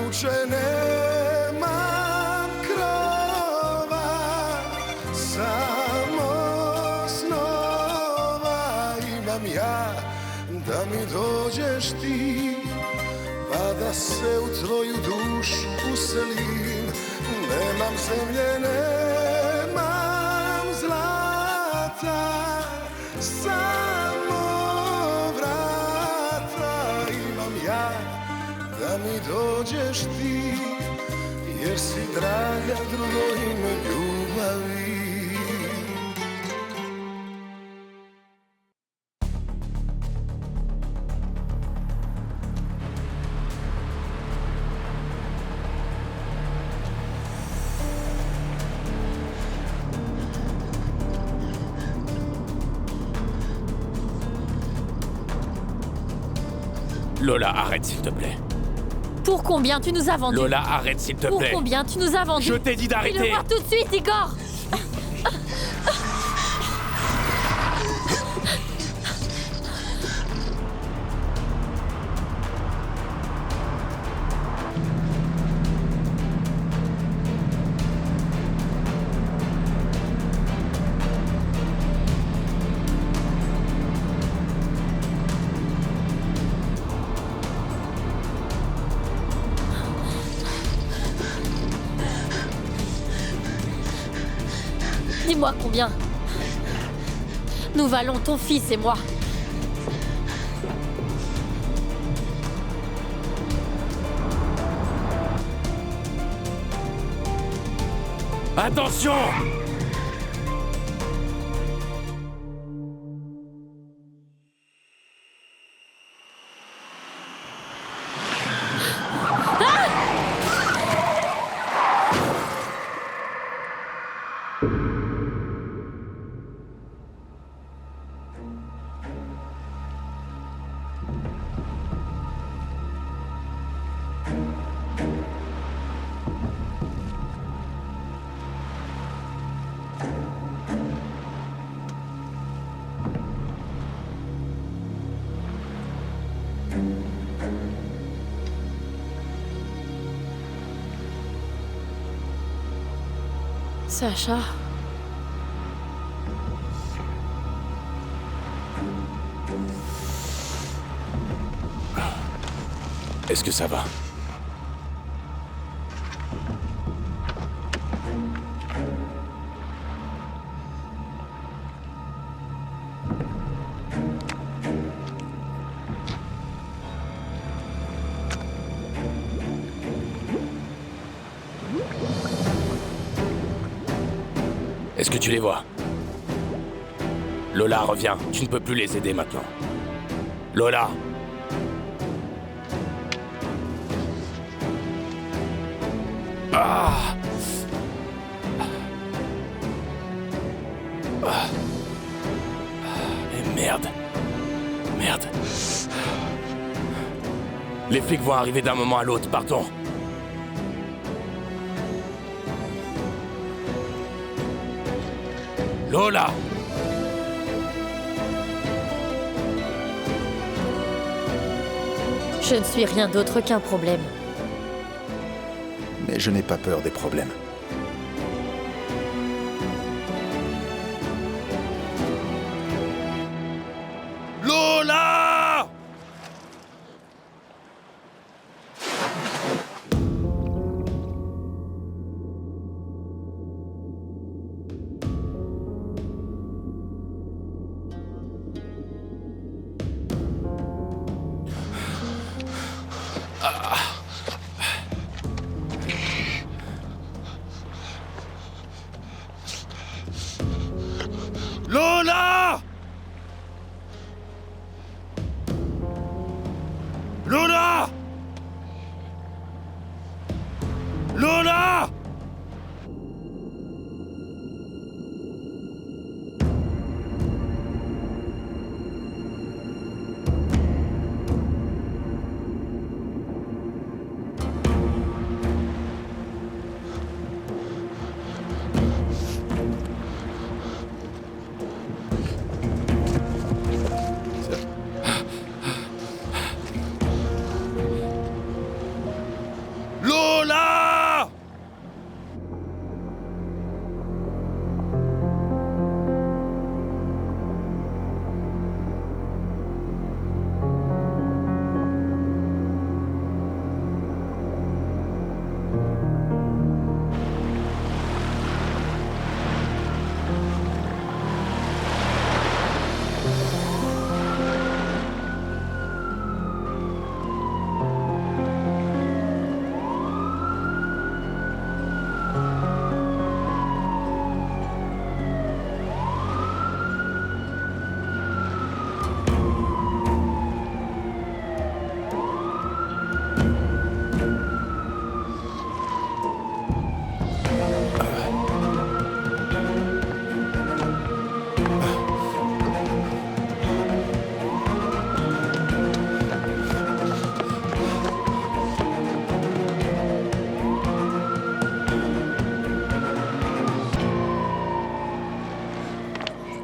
kuće nemam krova, samo snova imam ja, da mi dođeš ti, pa da se u tvoju dušu uselim. Nemam zemlje, nemam zlata, samo vrata imam ja, da mi dođeš ti, jer si draga drugo ime ljubavi. Lola, arrête s'il te plaît. Pour combien tu nous as vendu? Lola, arrête s'il te Pour plaît. combien tu nous as vendu? Je t'ai dit d'arrêter. Fais-le voir tout de suite, Igor. Dis-moi combien nous valons ton fils et moi. Attention! Sacha. Est-ce que ça va? Est-ce que tu les vois? Lola, reviens. Tu ne peux plus les aider maintenant. Lola! Ah! Ah. Et merde. Merde. Les flics vont arriver d'un moment à l'autre. Partons. Lola! Je ne suis rien d'autre qu'un problème. Mais je n'ai pas peur des problèmes. Lola!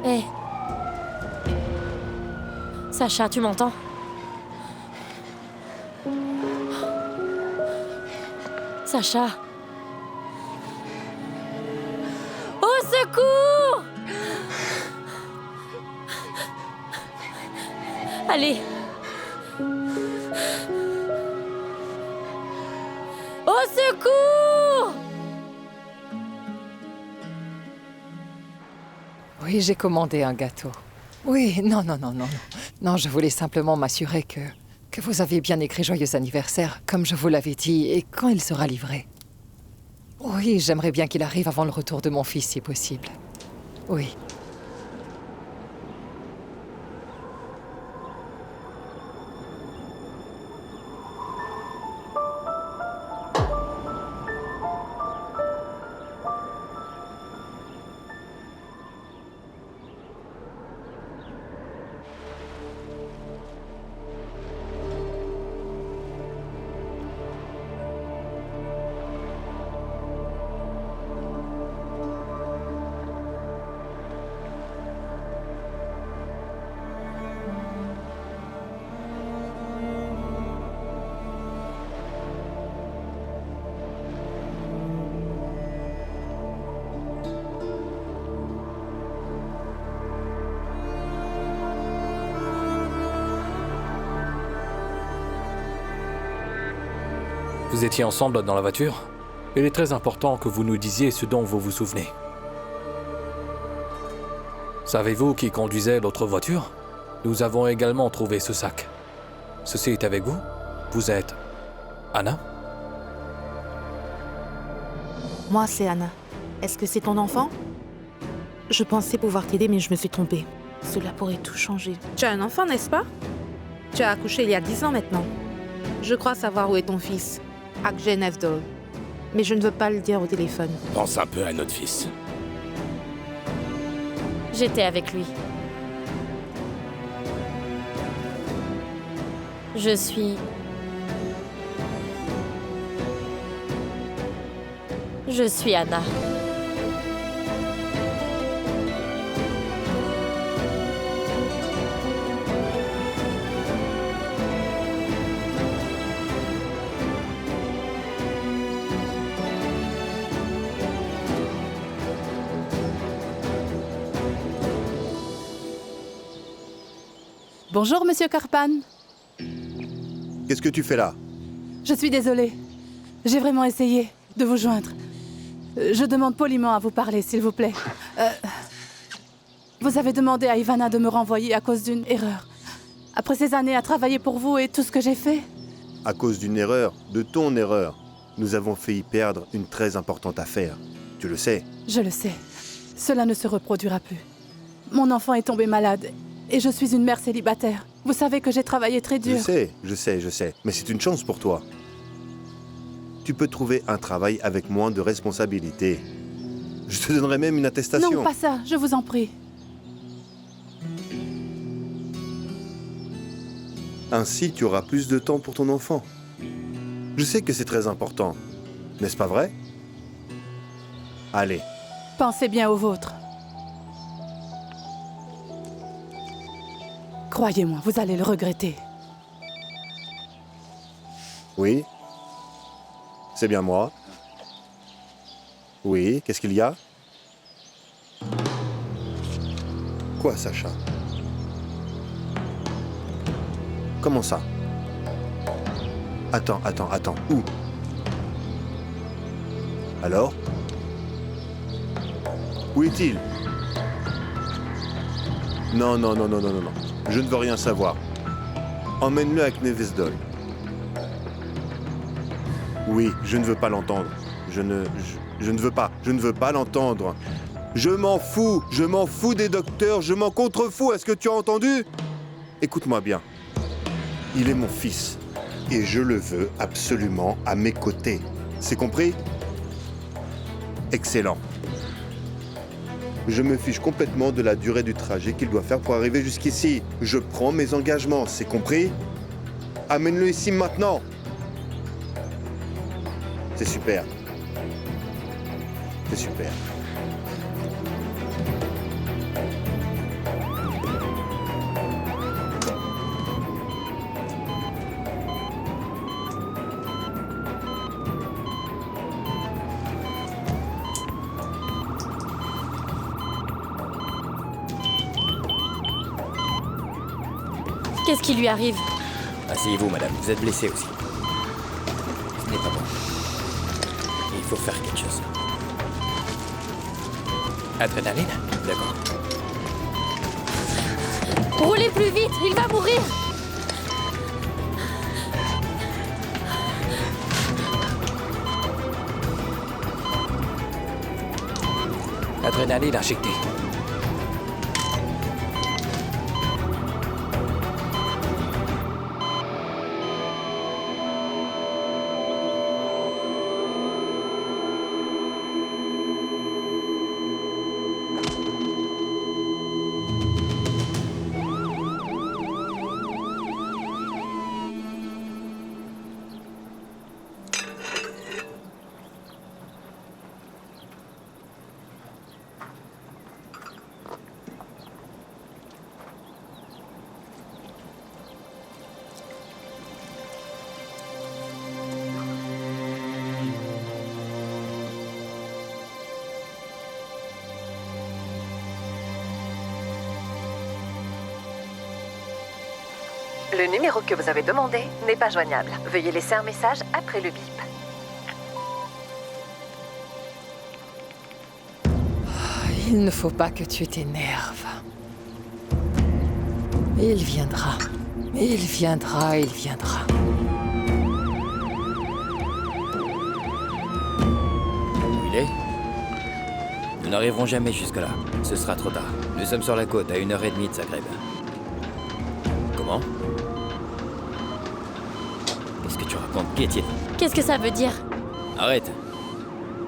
Hé. Sacha, tu m'entends? Sacha. Au secours! Allez. Au secours! Oui, j'ai commandé un gâteau. Oui, non. Non, je voulais simplement m'assurer que vous aviez bien écrit joyeux anniversaire, comme je vous l'avais dit, et quand il sera livré. Oui, j'aimerais bien qu'il arrive avant le retour de mon fils, si possible. Oui. Vous étiez ensemble dans la voiture? Il est très important que vous nous disiez ce dont vous vous souvenez. Savez-vous qui conduisait l'autre voiture? Nous avons également trouvé ce sac. Ceci est avec vous? Vous êtes Anna? Moi, c'est Anna. Est-ce que c'est ton enfant? Je pensais pouvoir t'aider, mais je me suis trompée. Cela pourrait tout changer. Tu as un enfant, n'est-ce pas? Tu as accouché il y a 10 ans maintenant. Je crois savoir où est ton fils, Akjen Evdol. Mais je ne veux pas le dire au téléphone. Pense un peu à notre fils. J'étais avec lui. Je suis Anna. Bonjour, Monsieur Karpan. Qu'est-ce que tu fais là? Je suis désolée. J'ai vraiment essayé de vous joindre. Je demande poliment à vous parler, s'il vous plaît. Vous avez demandé à Ivana de me renvoyer à cause d'une erreur. Après ces années à travailler pour vous et tout ce que j'ai fait. À cause d'une erreur, de ton erreur, nous avons failli perdre une très importante affaire. Tu le sais. Je le sais. Cela ne se reproduira plus. Mon enfant est tombé malade et je suis une mère célibataire. Vous savez que j'ai travaillé très dur. Je sais. Mais c'est une chance pour toi. Tu peux trouver un travail avec moins de responsabilités. Je te donnerai même une attestation. Non, pas ça, je vous en prie. Ainsi, tu auras plus de temps pour ton enfant. Je sais que c'est très important. N'est-ce pas vrai? Allez. Pensez bien au vôtre. Croyez-moi, vous allez le regretter. Oui? C'est bien moi? Oui, qu'est-ce qu'il y a? Quoi, Sacha? Comment ça? Attends. Où? Alors? Où est-il? Non. Je ne veux rien savoir. Emmène-le avec Nevesdol. Oui, je ne veux pas l'entendre. Je ne veux pas l'entendre. Je m'en fous des docteurs, je m'en contrefous, est-ce que tu as entendu? Écoute-moi bien. Il est mon fils. Et je le veux absolument à mes côtés. C'est compris? Excellent. Je me fiche complètement de la durée du trajet qu'il doit faire pour arriver jusqu'ici. Je prends mes engagements, c'est compris? Amène-le ici maintenant. C'est super. C'est super. Qu'est-ce qui lui arrive? Asseyez-vous, madame. Vous êtes blessée aussi. Ce n'est pas bon. Il faut faire quelque chose. Adrénaline? D'accord. Roulez plus vite, il va mourir! Adrénaline injectée. Le numéro que vous avez demandé n'est pas joignable. Veuillez laisser un message après le bip. Il ne faut pas que tu t'énerves. Il viendra. Il viendra, il viendra. Où il est? Nous n'arriverons jamais jusque-là. Ce sera trop tard. Nous sommes sur la côte, à 1h30 de Zagreb. Comment? Qu'est-ce que tu racontes? Qui est-il? Qu'est-ce que ça veut dire? Arrête!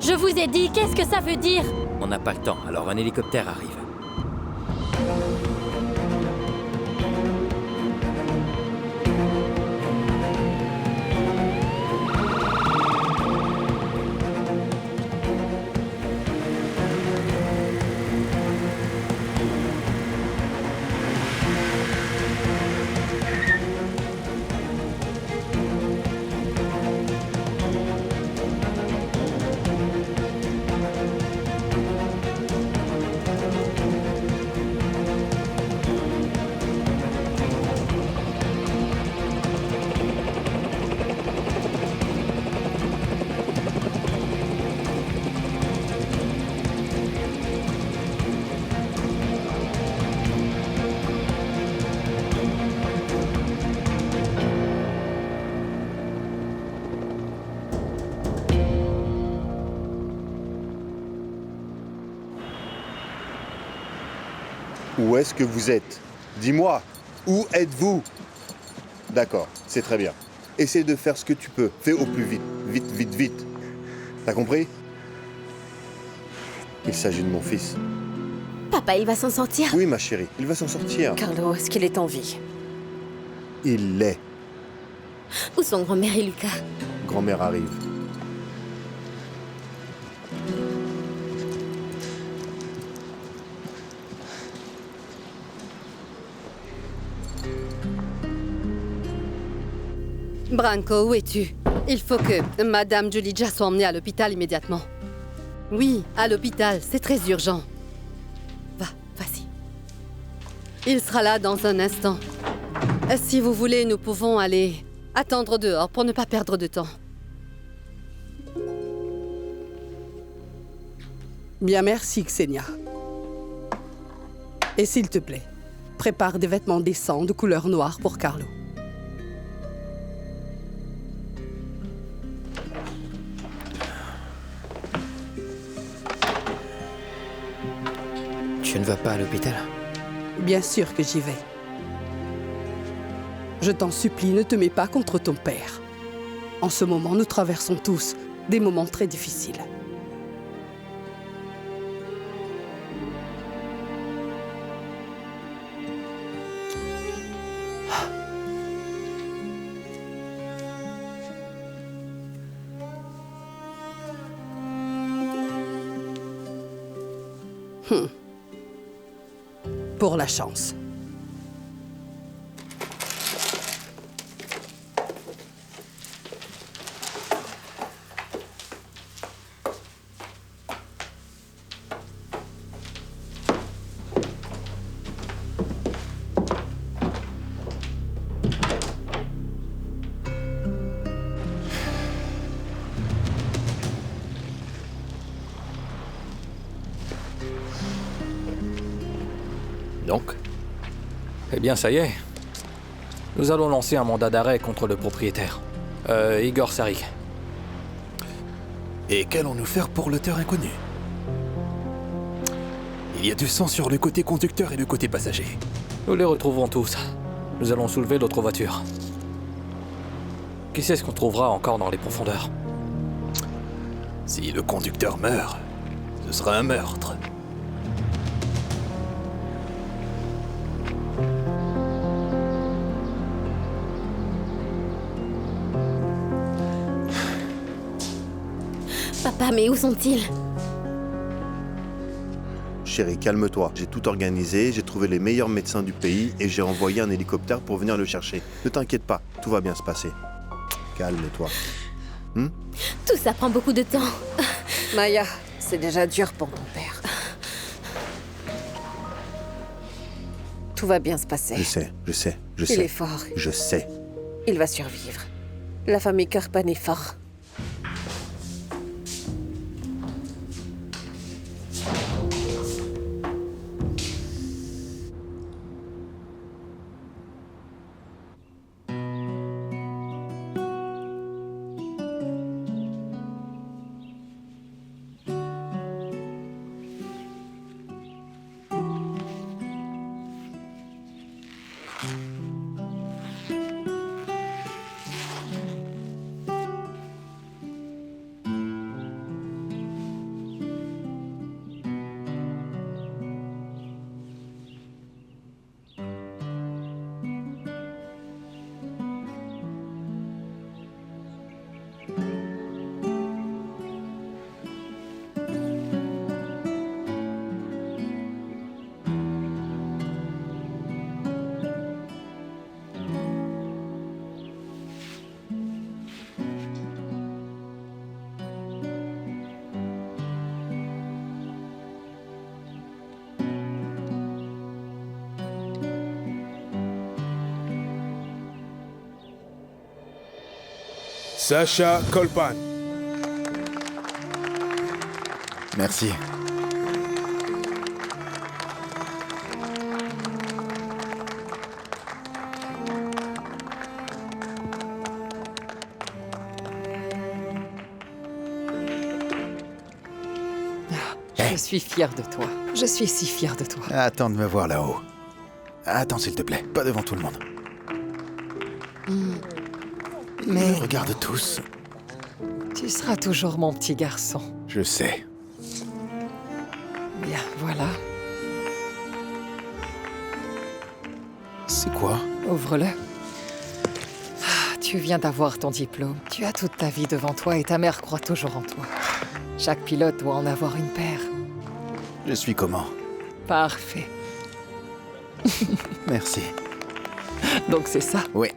Je vous ai dit, qu'est-ce que ça veut dire? On n'a pas le temps, alors un hélicoptère arrive. Où est-ce que vous êtes? Dis-moi, où êtes-vous? D'accord, c'est très bien. Essaie de faire ce que tu peux. Fais au plus vite. Vite, vite, vite. T'as compris? Il s'agit de mon fils. Papa, il va s'en sortir? Oui, ma chérie, il va s'en sortir. Carlo, est-ce qu'il est en vie? Il l'est. Où sont grand-mère et Lucas? Grand-mère arrive. Branco, où es-tu? Il faut que Madame Julija soit emmenée à l'hôpital immédiatement. Oui, à l'hôpital, c'est très urgent. Va, vas-y. Il sera là dans un instant. Si vous voulez, nous pouvons aller attendre dehors pour ne pas perdre de temps. Bien, merci, Xenia. Et s'il te plaît, prépare des vêtements décents de couleur noire pour Carlo. Tu ne vas pas à l'hôpital? Bien sûr que j'y vais. Je t'en supplie, ne te mets pas contre ton père. En ce moment, nous traversons tous des moments très difficiles. Pour la chance. Donc? Eh bien, ça y est. Nous allons lancer un mandat d'arrêt contre le propriétaire, Igor Sarik. Et qu'allons-nous faire pour l'auteur inconnu? Il y a du sang sur le côté conducteur et le côté passager. Nous les retrouverons tous. Nous allons soulever l'autre voiture. Qui sait ce qu'on trouvera encore dans les profondeurs? Si le conducteur meurt, ce sera un meurtre. Papa, mais où sont-ils? Chérie, calme-toi. J'ai tout organisé, j'ai trouvé les meilleurs médecins du pays et j'ai envoyé un hélicoptère pour venir le chercher. Ne t'inquiète pas, tout va bien se passer. Calme-toi. Tout ça prend beaucoup de temps. Maya, c'est déjà dur pour ton père. Tout va bien se passer. Je sais. Il est fort. Je sais. Il va survivre. La famille Karpan est fort. Sacha Kolpan. Merci. Je suis fière de toi. Je suis si fière de toi. Attends de me voir là-haut. Attends, s'il te plaît, pas devant tout le monde. Mais Ils regardent tous. tu seras toujours mon petit garçon. Je sais. Bien, voilà. C'est quoi? Ouvre-le. Tu viens d'avoir ton diplôme. Tu as toute ta vie devant toi et ta mère croit toujours en toi. Chaque pilote doit en avoir une paire. Je suis comment? Parfait. Merci. Donc c'est ça. Oui.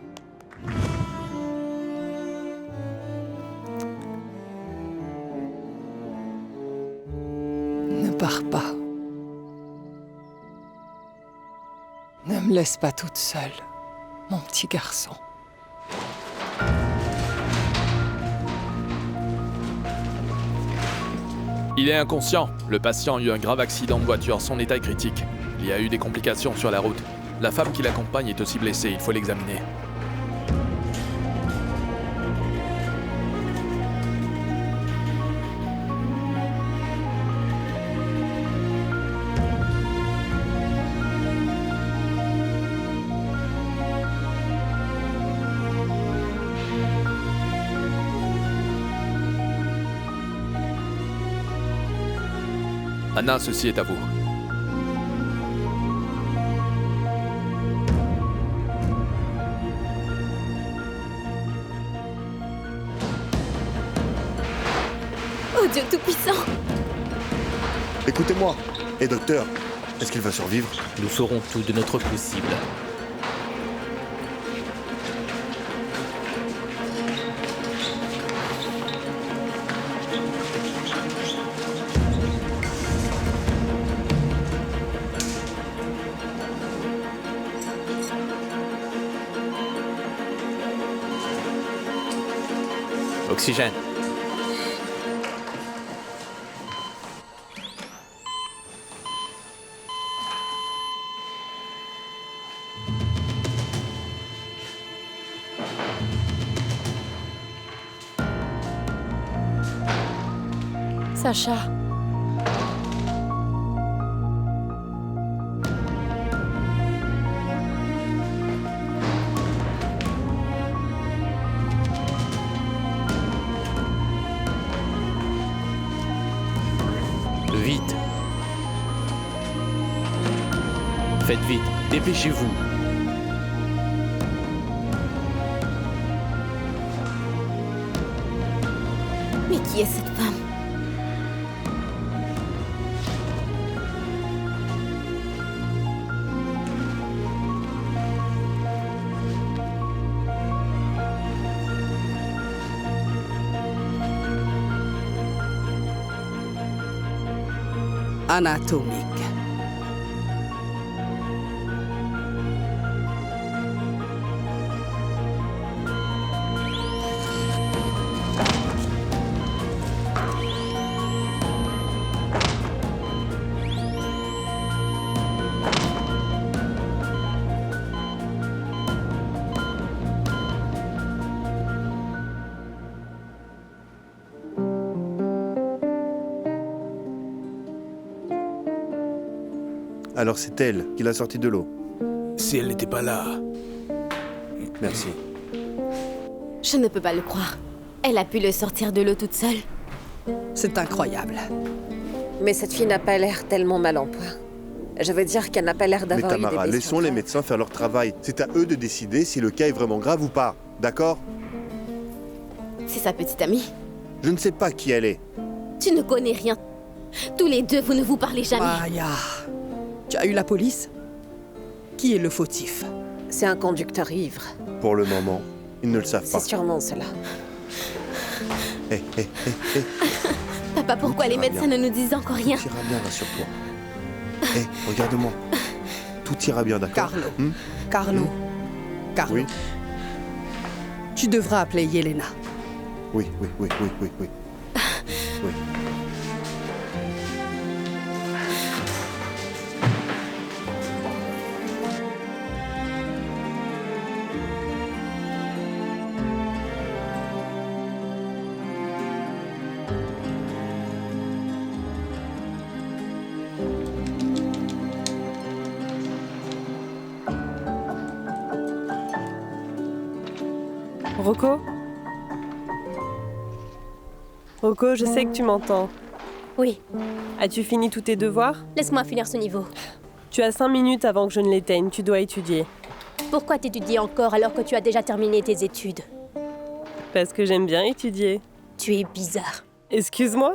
Ne pars pas. Ne me laisse pas toute seule, mon petit garçon. Il est inconscient. Le patient a eu un grave accident de voiture. Son état est critique. Il y a eu des complications sur la route. La femme qui l'accompagne est aussi blessée. Il faut l'examiner. Anna, ceci est à vous. Oh Dieu Tout-Puissant! Écoutez-moi. Et docteur, est-ce qu'il va survivre? Nous ferons tout de notre possible. Oxygène. Sacha. Vite. Faites vite, dépêchez-vous. Mais qui est cette femme? Anatomique. Alors c'est elle qui l'a sorti de l'eau. Si elle n'était pas là. Merci. Je ne peux pas le croire. Elle a pu le sortir de l'eau toute seule. C'est incroyable. Mais cette fille n'a pas l'air tellement mal en point. Je veux dire qu'elle n'a pas l'air Mais d'avoir eu des Tamara, blessures laissons les graves. médecins faire leur travail. C'est à eux de décider si le cas est vraiment grave ou pas. D'accord? C'est sa petite amie. Je ne sais pas qui elle est. Tu ne connais rien. Tous les deux, vous ne vous parlez jamais. Maya, tu as eu la police? Qui est le fautif? C'est un conducteur ivre. Pour le moment, ils ne le savent pas. C'est sûrement cela. Hé, hé, hé, hé. Papa, pourquoi les médecins ne nous disent encore rien? Tout ira bien, rassure-toi. Hé, regarde-moi. Tout ira bien, d'accord? Carlo. Carlo. Oui, Tu devras appeler Yelena. oui. Oui. Rocco? Rocco, je sais que tu m'entends. Oui. As-tu fini tous tes devoirs? Laisse-moi finir ce niveau. Tu as 5 minutes avant que je ne l'éteigne, tu dois étudier. Pourquoi t'étudies encore alors que tu as déjà terminé tes études? Parce que j'aime bien étudier. Tu es bizarre. Excuse-moi?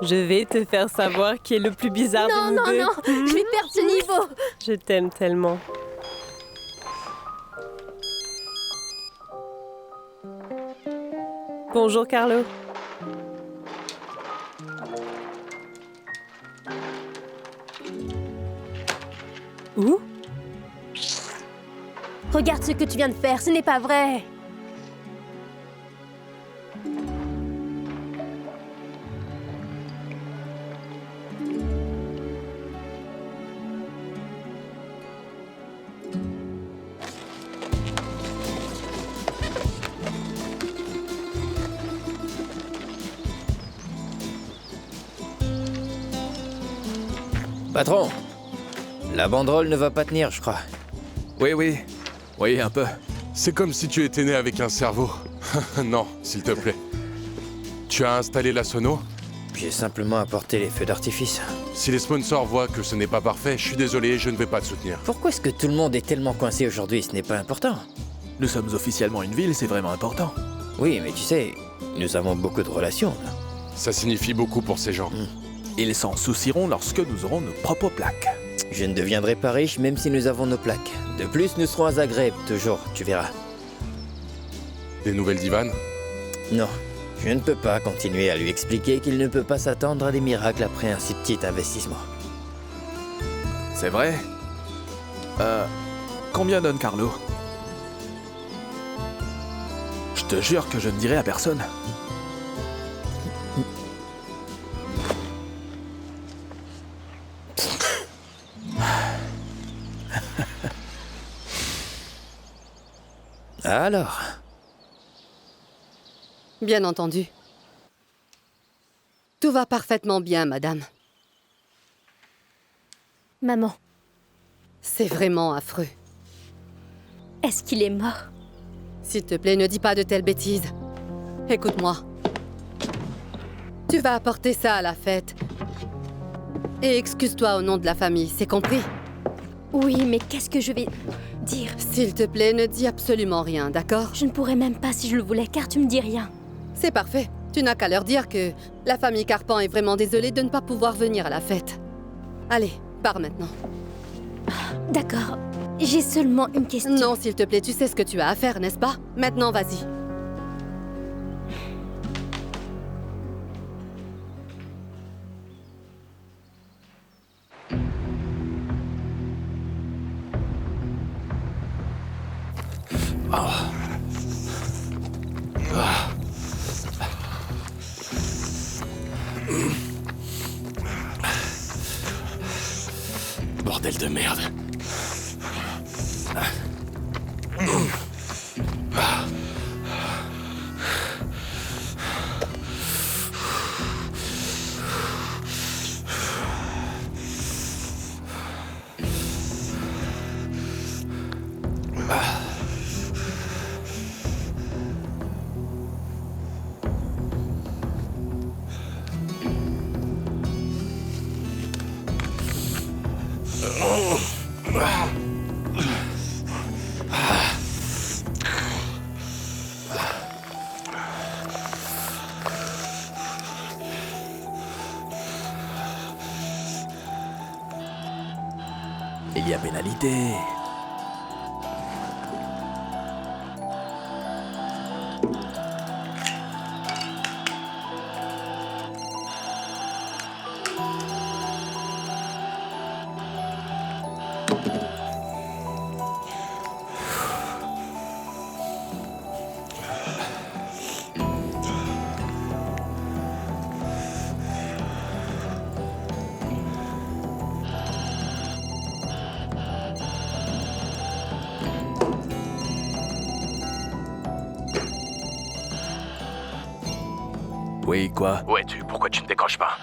Je vais te faire savoir qui est le plus bizarre de nous deux. Non, je vais perdre ce niveau. Je t'aime tellement. Bonjour Carlo. Où? Regarde ce que tu viens de faire, ce n'est pas vrai. Patron, la banderole ne va pas tenir, je crois. Oui, un peu. C'est comme si tu étais né avec un cerveau. Non, s'il te plaît. Tu as installé la sono? J'ai simplement apporté les feux d'artifice. Si les sponsors voient que ce n'est pas parfait, je suis désolé, je ne vais pas te soutenir. Pourquoi est-ce que tout le monde est tellement coincé aujourd'hui? Ce n'est pas important. Nous sommes officiellement une ville, c'est vraiment important. Oui, mais tu sais, nous avons beaucoup de relations. Ça signifie beaucoup pour ces gens. Ils s'en soucieront lorsque nous aurons nos propres plaques. Je ne deviendrai pas riche même si nous avons nos plaques. De plus, nous serons à Zagreb, toujours, tu verras. Des nouvelles d'Ivan? Non, je ne peux pas continuer à lui expliquer qu'il ne peut pas s'attendre à des miracles après un si petit investissement. C'est vrai? Combien donne Carlo? Je te jure que je ne dirai à personne. Alors? Bien entendu. Tout va parfaitement bien, madame. Maman, C'est vraiment affreux. est-ce qu'il est mort? S'il te plaît, ne dis pas de telles bêtises. Écoute-moi. Tu vas apporter ça à la fête. Et excuse-toi au nom de la famille, c'est compris? Oui, mais qu'est-ce que je vais dire? S'il te plaît, ne dis absolument rien, d'accord? Je ne pourrais même pas si je le voulais, car tu me dis rien. C'est parfait. Tu n'as qu'à leur dire que la famille Carpan est vraiment désolée de ne pas pouvoir venir à la fête. Allez, pars maintenant. D'accord. J'ai seulement une question. Non, s'il te plaît, tu sais ce que tu as à faire, n'est-ce pas? Maintenant, vas-y. Bordel de merde. Il y a pénalité. Oui, quoi? Où es-tu? Pourquoi tu ne décroches pas?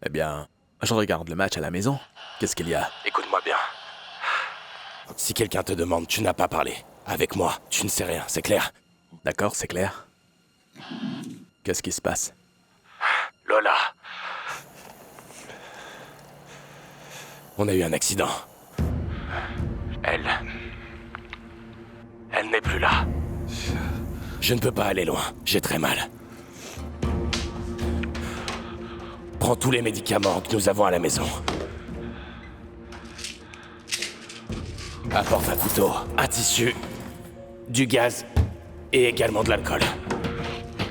Eh bien, je regarde le match à la maison. Qu'est-ce qu'il y a? Écoute-moi bien. Si quelqu'un te demande, tu n'as pas parlé. Avec moi, tu ne sais rien, c'est clair? D'accord, c'est clair. Qu'est-ce qui se passe? Lola. On a eu un accident. Elle n'est plus là. Je ne peux pas aller loin, j'ai très mal. Prends tous les médicaments que nous avons à la maison. Apporte un couteau, un tissu, du gaz et également de l'alcool.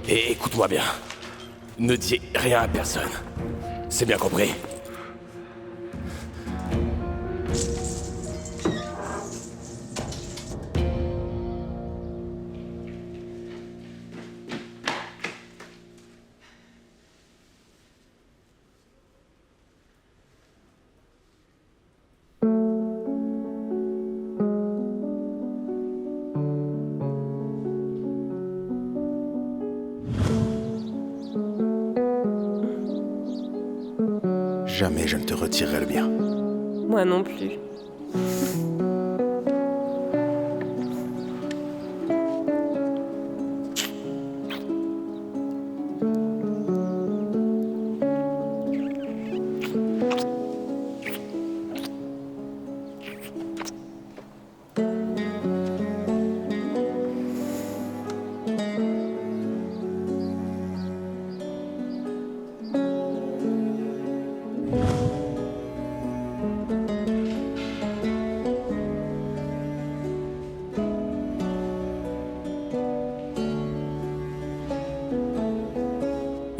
Et écoute-moi bien, ne dis rien à personne. C'est bien compris? Jamais je ne te retirerai le bien. Moi non plus.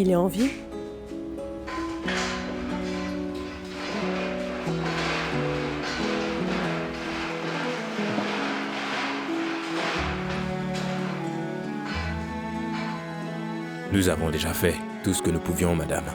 Il est en vie? Nous avons déjà fait tout ce que nous pouvions, madame.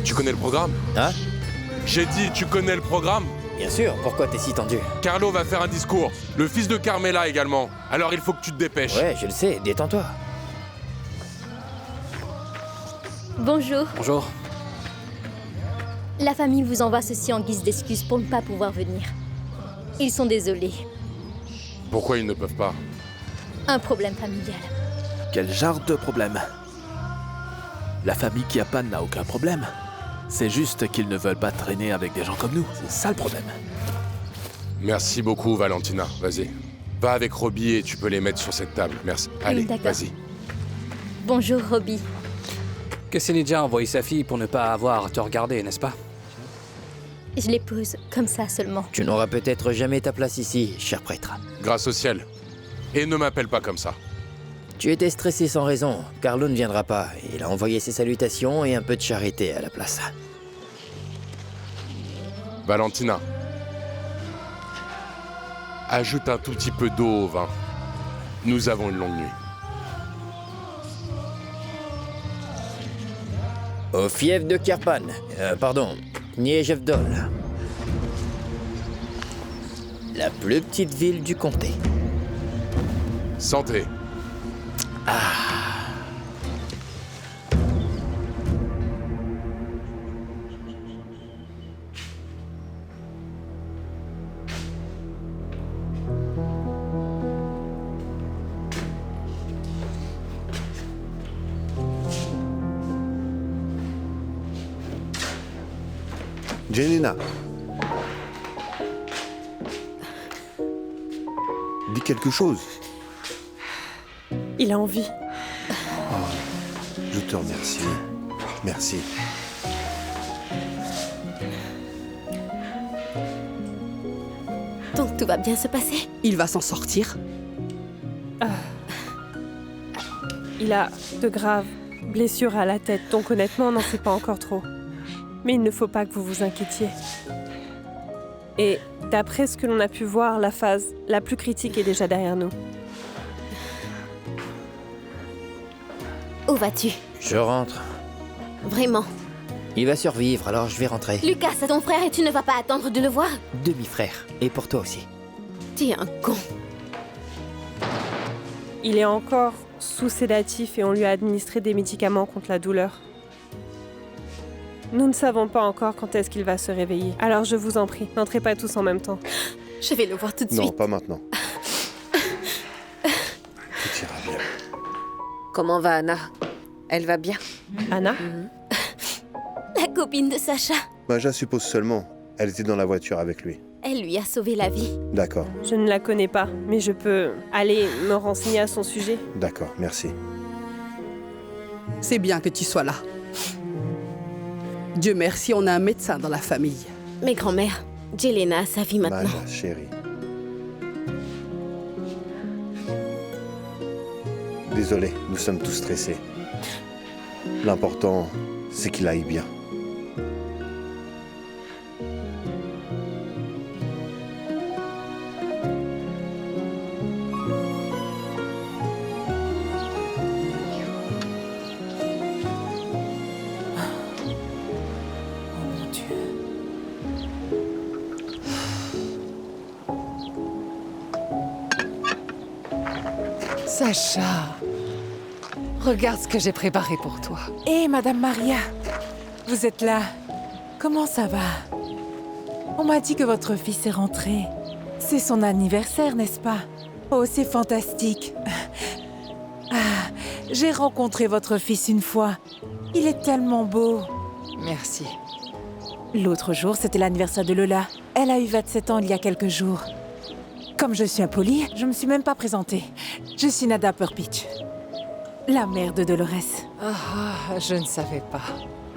Tu connais le programme? Hein? J'ai dit, tu connais le programme? Bien sûr, pourquoi t'es si tendu? Carlo va faire un discours. Le fils de Carmela également. Alors il faut que tu te dépêches. Ouais, je le sais, détends-toi. Bonjour. Bonjour. La famille vous envoie ceci en guise d'excuse pour ne pas pouvoir venir. Ils sont désolés. Pourquoi ils ne peuvent pas? Un problème familial. Quel genre de problème? La famille Kiapan n'a aucun problème. C'est juste qu'ils ne veulent pas traîner avec des gens comme nous. C'est ça le problème. Merci beaucoup, Valentina. Vas-y. Va avec Robbie et tu peux les mettre sur cette table. Merci. Allez, vas-y. Bonjour, Robbie. Kesselidja a envoyé sa fille pour ne pas avoir à te regarder, n'est-ce pas? Je l'épouse comme ça seulement. Tu n'auras peut-être jamais ta place ici, cher prêtre. Grâce au ciel. Et ne m'appelle pas comme ça. Tu étais stressé sans raison. Carlo ne viendra pas. Il a envoyé ses salutations et un peu de charité à la place. Valentina. Ajoute un tout petit peu d'eau au vin. Nous avons une longue nuit. Au fief de Kirpan. Pardon, Niejevdol. La plus petite ville du comté. Santé. Jelena. Dis quelque chose. Il a envie. Je te remercie. Merci. Donc tout va bien se passer? Il va s'en sortir. Il a de graves blessures à la tête, donc honnêtement, on n'en sait pas encore trop. Mais il ne faut pas que vous vous inquiétiez. Et d'après ce que l'on a pu voir, la phase la plus critique est déjà derrière nous. Où vas-tu? Je rentre. Vraiment? Il va survivre, alors je vais rentrer. Lucas, c'est ton frère et tu ne vas pas attendre de le voir? Demi-frère. Et pour toi aussi. Tu es un con. Il est encore sous sédatif et on lui a administré des médicaments contre la douleur. Nous ne savons pas encore quand est-ce qu'il va se réveiller. Alors je vous en prie, n'entrez pas tous en même temps. Je vais le voir tout de suite. Non, pas maintenant. Tout ira bien. Comment va Anna? Elle va bien? Anna? La copine de Sacha. Maja suppose seulement. Elle était dans la voiture avec lui. Elle lui a sauvé la vie. D'accord, Je ne la connais pas, mais je peux aller me renseigner à son sujet. d'accord, merci. C'est bien que tu sois là. Dieu merci, on a un médecin dans la famille. Mais grand-mère, Jelena a sa vie maintenant. Maja, chérie. Désolé, nous sommes tous stressés. L'important, c'est qu'il aille bien. Sacha, regarde ce que j'ai préparé pour toi. Hé, Madame Maria, vous êtes là. Comment ça va? On m'a dit que votre fils est rentré. C'est son anniversaire, n'est-ce pas? Oh, c'est fantastique. Ah, j'ai rencontré votre fils une fois. Il est tellement beau. Merci. L'autre jour, c'était l'anniversaire de Lola. Elle a eu 27 ans il y a quelques jours. Comme je suis impolie, je me suis même pas présentée. Je suis Nada Purpich, la mère de Dolores. Ah, je ne savais pas.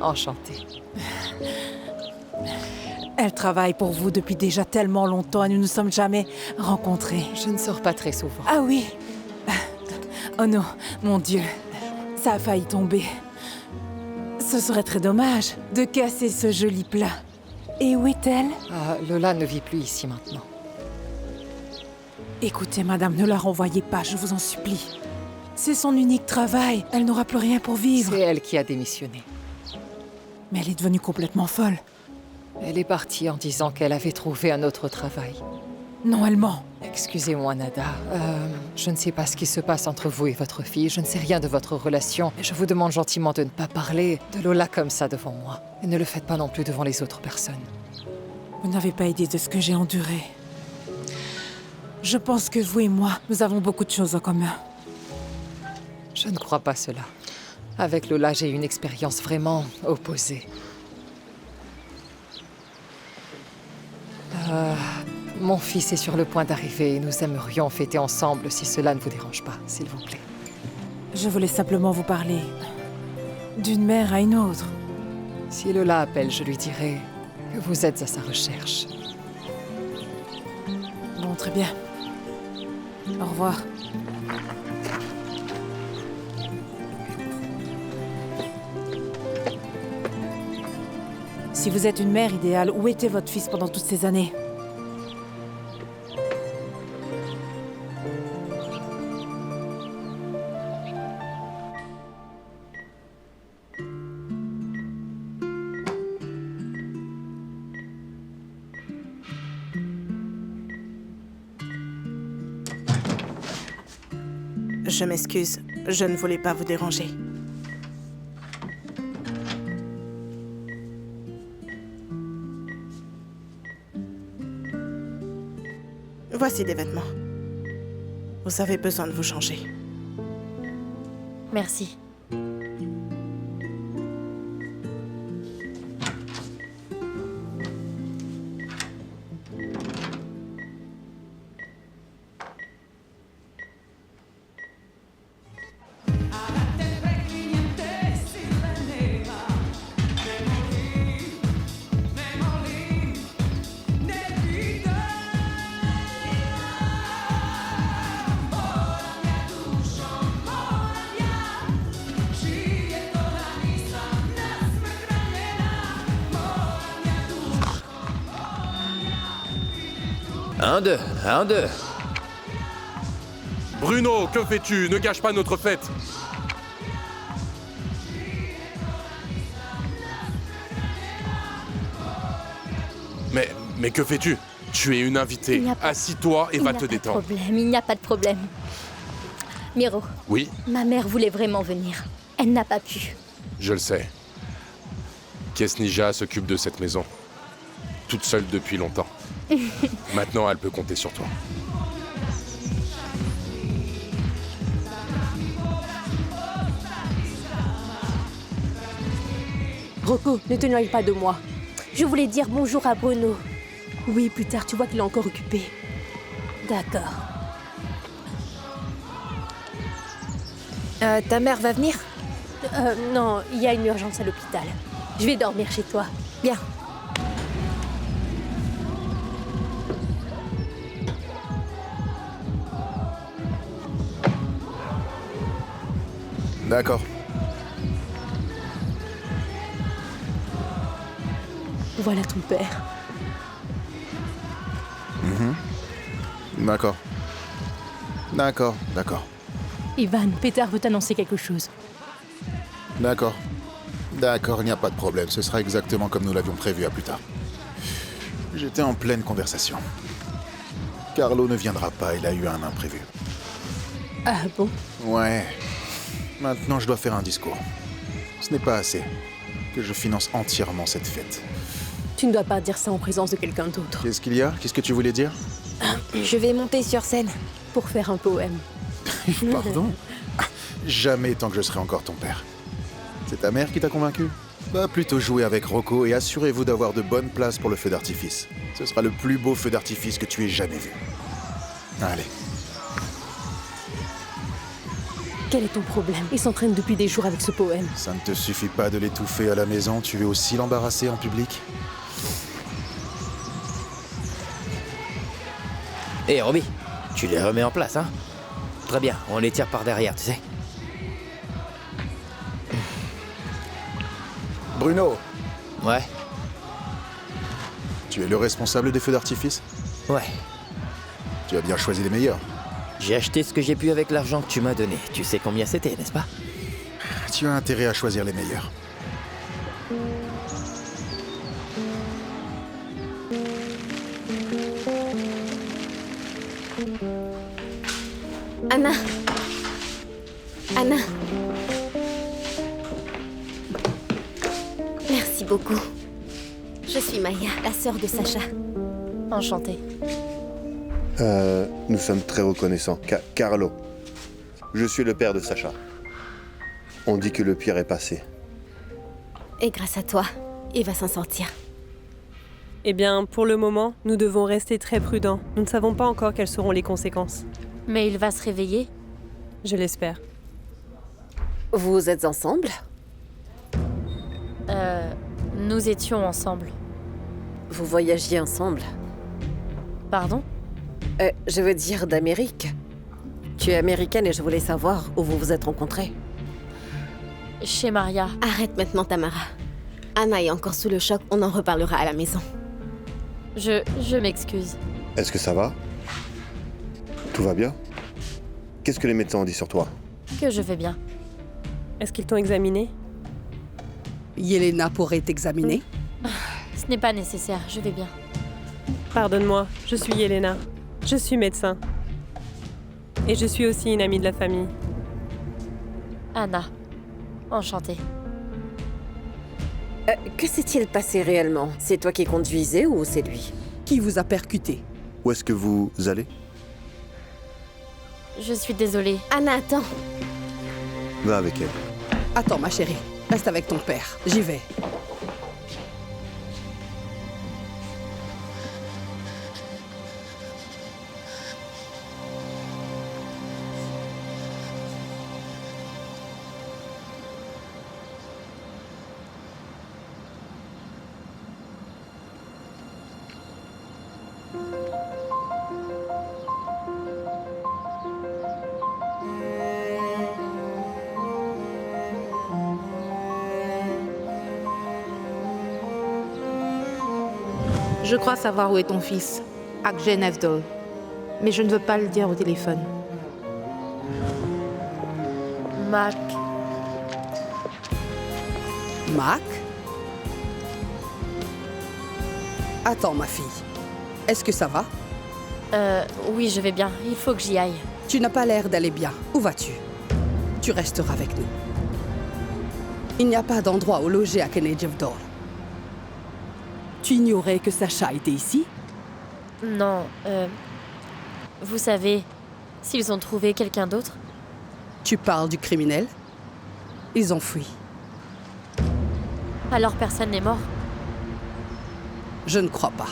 Enchantée. Elle travaille pour vous depuis déjà tellement longtemps et nous ne nous sommes jamais rencontrés. Je ne sors pas très souvent. Ah oui. Oh non, mon Dieu. Ça a failli tomber. Ce serait très dommage de casser ce joli plat. Et où est-elle? Ah, Lola ne vit plus ici maintenant. Écoutez, madame, ne la renvoyez pas, je vous en supplie. C'est son unique travail. Elle n'aura plus rien pour vivre. C'est elle qui a démissionné. Mais elle est devenue complètement folle. Elle est partie en disant qu'elle avait trouvé un autre travail. Non, elle ment. Excusez-moi, Nada. Je ne sais pas ce qui se passe entre vous et votre fille. Je ne sais rien de votre relation. Et je vous demande gentiment de ne pas parler de Lola comme ça devant moi. Et ne le faites pas non plus devant les autres personnes. Vous n'avez pas idée de ce que j'ai enduré. Je pense que vous et moi, nous avons beaucoup de choses en commun. Je ne crois pas cela. Avec Lola, j'ai eu une expérience vraiment opposée. Mon fils est sur le point d'arriver et nous aimerions fêter ensemble si cela ne vous dérange pas, s'il vous plaît. Je voulais simplement vous parler d'une mère à une autre. Si Lola appelle, je lui dirai que vous êtes à sa recherche. Bon, très bien. Au revoir. Si vous êtes une mère idéale, où était votre fils pendant toutes ces années? Je m'excuse, je ne voulais pas vous déranger. Voici des vêtements. Vous avez besoin de vous changer. Merci. Un, deux, un, deux. Bruno, que fais-tu? Ne gâche pas notre fête. Mais que fais-tu? Tu es une invitée. Assis-toi et va te détendre. Il n'y a pas de problème. Miro. Oui? Ma mère voulait vraiment venir. Elle n'a pas pu. Je le sais. Kesnija s'occupe de cette maison. Toute seule depuis longtemps. Maintenant, elle peut compter sur toi. Rocco, ne te noie pas de moi. Je voulais dire bonjour à Bruno. Oui, plus tard, tu vois qu'il est encore occupé. D'accord. Ta mère va venir? Non, il y a une urgence à l'hôpital. Je vais dormir chez toi. Bien. D'accord. Voilà ton père. D'accord. D'accord, d'accord. Ivan, Peter veut t'annoncer quelque chose. D'accord. D'accord, il n'y a pas de problème. Ce sera exactement comme nous l'avions prévu à plus tard. J'étais en pleine conversation. Carlo ne viendra pas, il a eu un imprévu. Ah bon? Ouais. Maintenant, je dois faire un discours. Ce n'est pas assez que je finance entièrement cette fête. Tu ne dois pas dire ça en présence de quelqu'un d'autre. Qu'est-ce qu'il y a? Qu'est-ce que tu voulais dire? Je vais monter sur scène pour faire un poème. Pardon? Jamais tant que je serai encore ton père. C'est ta mère qui t'a convaincu? Va plutôt jouer avec Rocco et assurez-vous d'avoir de bonnes places pour le feu d'artifice. Ce sera le plus beau feu d'artifice que tu aies jamais vu. Allez. Quel est ton problème? Il s'entraîne depuis des jours avec ce poème. Ça ne te suffit pas de l'étouffer à la maison, tu veux aussi l'embarrasser en public? Hé, Robbie, tu les remets en place, hein? Très bien, on les tire par derrière, tu sais. Bruno! Ouais? Tu es le responsable des feux d'artifice? Ouais. Tu as bien choisi les meilleurs. J'ai acheté ce que j'ai pu avec l'argent que tu m'as donné. Tu sais combien c'était, n'est-ce pas? Tu as intérêt à choisir les meilleurs. Anna. Anna. Merci beaucoup. Je suis Maya, la sœur de Sacha. Enchantée. Nous sommes très reconnaissants. Carlo. Je suis le père de Sacha. On dit que le pire est passé. Et grâce à toi, il va s'en sortir. Eh bien, pour le moment, nous devons rester très prudents. Nous ne savons pas encore quelles seront les conséquences. Mais il va se réveiller? Je l'espère. Vous êtes ensemble? Nous étions ensemble. Vous voyagiez ensemble? Pardon? Je veux dire d'Amérique. Tu es américaine et je voulais savoir où vous vous êtes rencontrés. Chez Maria. Arrête maintenant, Tamara. Anna est encore sous le choc, on en reparlera à la maison. Je m'excuse. Est-ce que ça va? Tout va bien? Qu'est-ce que les médecins ont dit sur toi? Que je vais bien. Est-ce qu'ils t'ont examiné? Yelena pourrait t'examiner? Ce n'est pas nécessaire, je vais bien. Pardonne-moi, je suis Yelena. Je suis médecin. Et je suis aussi une amie de la famille. Anna. Enchantée. Que s'est-il passé réellement? C'est toi qui conduisais ou c'est lui? Qui vous a percuté? Où est-ce que vous allez? Je suis désolée. Anna, attends. Va avec elle. Attends, ma chérie. Reste avec ton père. J'y vais. Je crois savoir où est ton fils, à Genevdol. Mais je ne veux pas le dire au téléphone. Mac. Mac? Attends, ma fille. Est-ce que ça va? Oui, je vais bien. Il faut que j'y aille. Tu n'as pas l'air d'aller bien. Où vas-tu? Tu resteras avec nous. Il n'y a pas d'endroit où loger à Genevdol. Tu ignorais que Sacha était ici? Non, vous savez, s'ils ont trouvé quelqu'un d'autre? Tu parles du criminel? Ils ont fui. Alors personne n'est mort? Je ne crois pas.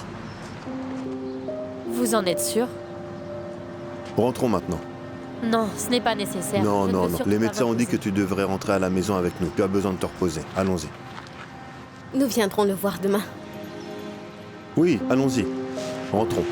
Vous en êtes sûr? Rentrons maintenant. Non, ce n'est pas nécessaire. Non, Je ne non, veux non. surtout Les pas médecins ont dit reposer. que tu devrais rentrer à la maison avec nous. Tu as besoin de te reposer. Allons-y. Nous viendrons le voir demain. Oui, allons-y. Rentrons.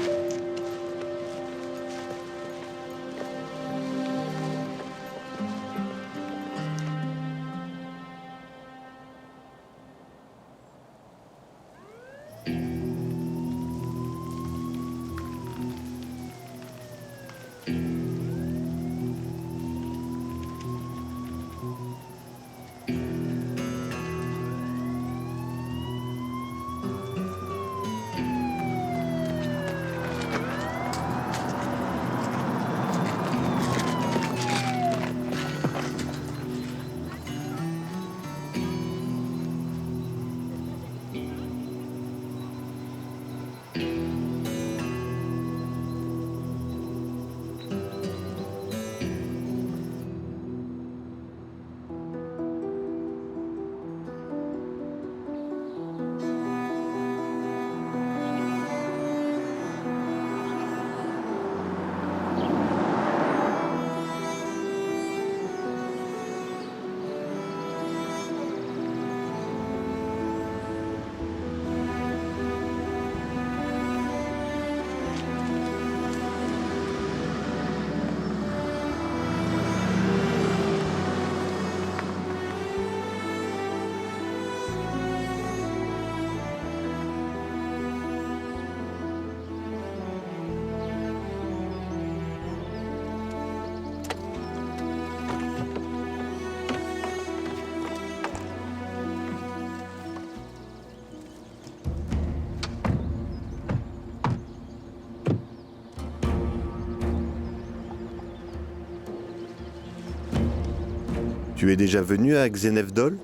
Tu es déjà venu à Xenevdol?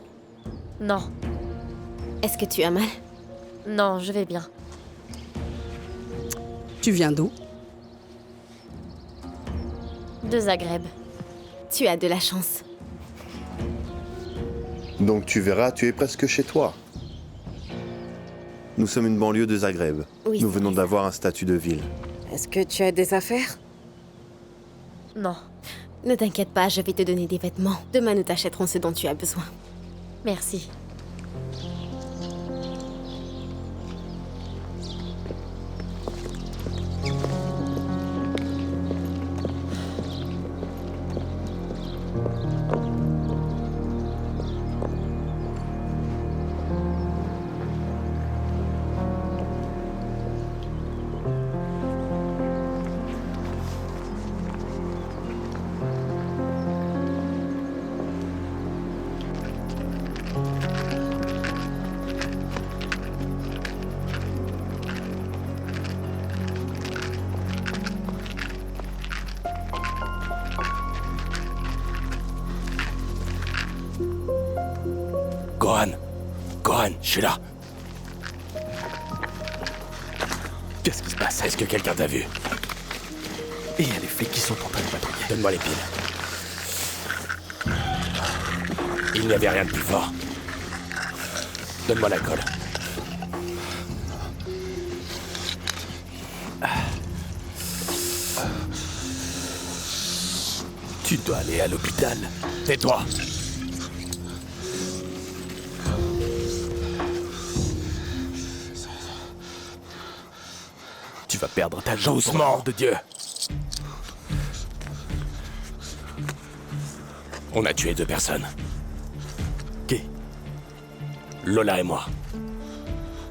Non, Est-ce que tu as mal? non, je vais bien. Tu viens d'où? De Zagreb. Tu as de la chance. Donc tu verras, tu es presque chez toi. Nous sommes une banlieue de Zagreb. Oui, Nous c'est venons d'avoir un statut de ville. Est-ce que tu as des affaires? Non, Ne t'inquiète pas, je vais te donner des vêtements. Demain, nous t'achèterons ce dont tu as besoin. merci. Gohan, je suis là. Qu'est-ce qui se passe? Est-ce que quelqu'un t'a vu? Et il y a les flics qui sont en train de patrouiller. Donne-moi les piles. Il n'y avait rien de plus fort. Donne-moi l'alcool. Tu dois aller à l'hôpital. Tais-toi. Tu vas perdre ta jambe. Doucement, de Dieu. On a tué 2 personnes. Qui? Lola et moi.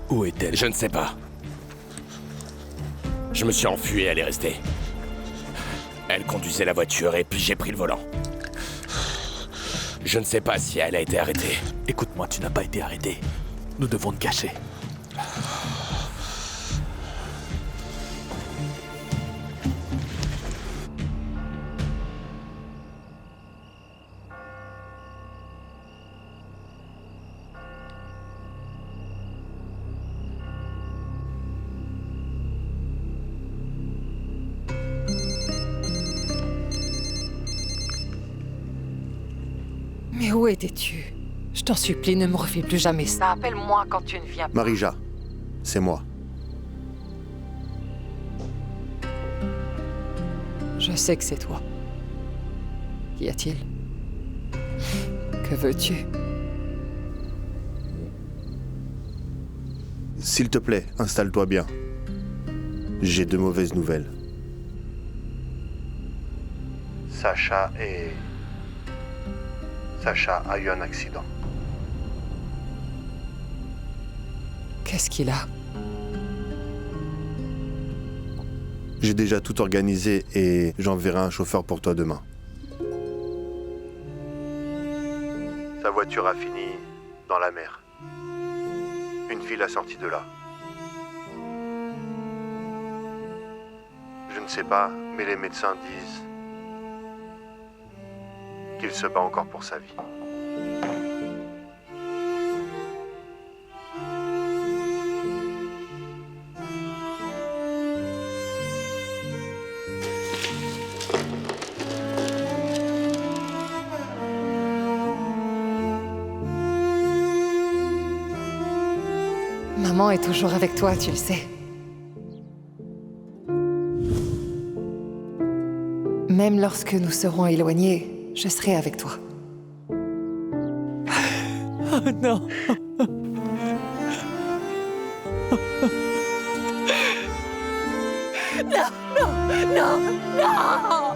Où est-elle? Je ne sais pas. Je me suis enfui et elle est restée. Elle conduisait la voiture et puis j'ai pris le volant. Je ne sais pas si elle a été arrêtée. Écoute-moi, tu n'as pas été arrêté. Nous devons te cacher. Mais où étais-tu? Je t'en supplie, ne me refais plus jamais ça. Appelle-moi quand tu ne viens pas. Marija, c'est moi. Je sais que c'est toi. Qu'y a-t-il? Que veux-tu? S'il te plaît, installe-toi bien. J'ai de mauvaises nouvelles. Sacha a eu un accident. Qu'est-ce qu'il a? J'ai déjà tout organisé et j'enverrai un chauffeur pour toi demain. Sa voiture a fini dans la mer. Une fille l'a sorti de là. Je ne sais pas, mais les médecins disent qu'il se bat encore pour sa vie. Maman est toujours avec toi, tu le sais. Même lorsque nous serons éloignés, je serai avec toi. Oh non. Non, non, non, non.